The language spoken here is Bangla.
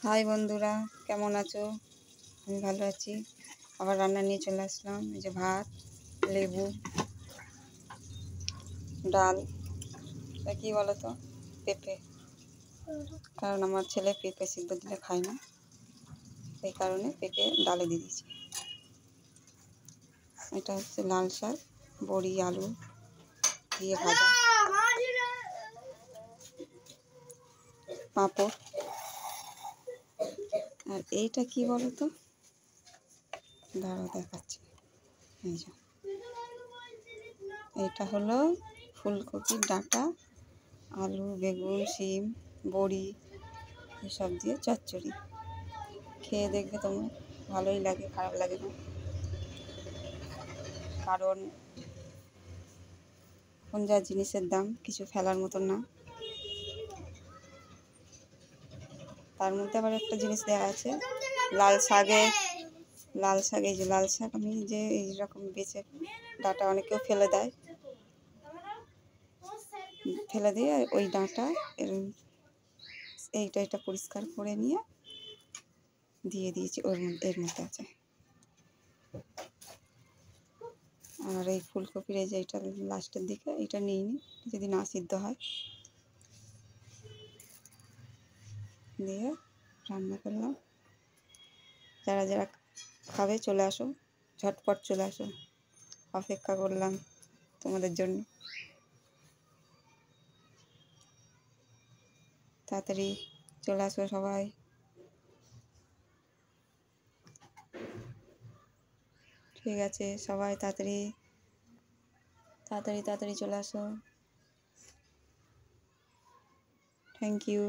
হাই বন্ধুরা, কেমন আছো? আমি ভালো আছি। আবার রান্না নিয়ে চলে আসলাম। এই যে ভাত, লেবু, ডাল। এটা কী বলো তো? পেঁপে। কারণ আমার ছেলে পেঁপে সিদ্ধ দিলে খায় না, এই কারণে পেঁপে ডালে দিয়ে দিয়েছি। এটা হচ্ছে লাল শাক, বড়ি, আলু দিয়ে ভাজা, পাঁপড়। আর এইটা কি বলো তো? দাঁড়াও দেখাচ্ছি। এই যে এটা হলো ফুলকপির ডাঁটা, আলু, বেগুন, শিম, বড়ি এসব দিয়ে চচ্চড়ি। খেয়ে দেখবে তোমার ভালোই লাগে, খারাপ লাগে না। কারণ এখন যা জিনিসের দাম, কিছু ফেলার মতন না। তার মধ্যে আবার একটা জিনিস দেওয়া আছে, লাল শাকে। এই যে লাল শাক আমি যে এইরকম বেছে ডাঁটা অনেকেও ফেলে দেয়, ফেলে দিয়ে ওই ডাঁটা এইটা পরিষ্কার করে নিয়ে দিয়ে দিয়েছি এর মধ্যে আছে। আর এই ফুলকপির এই যে এটা লাস্টের দিকে এটা নিইনি, যদি না সিদ্ধ হয়। দিয়ে রান্না করলাম। যারা যারা খাবে চলে আসো, ঝটপট চলে আসো, অপেক্ষা করলাম তোমাদের জন্য। তাড়াতাড়ি চলে আসো সবাই। ঠিক আছে, সবাই তাড়াতাড়ি তাড়াতাড়ি চলে আসো। Thank you.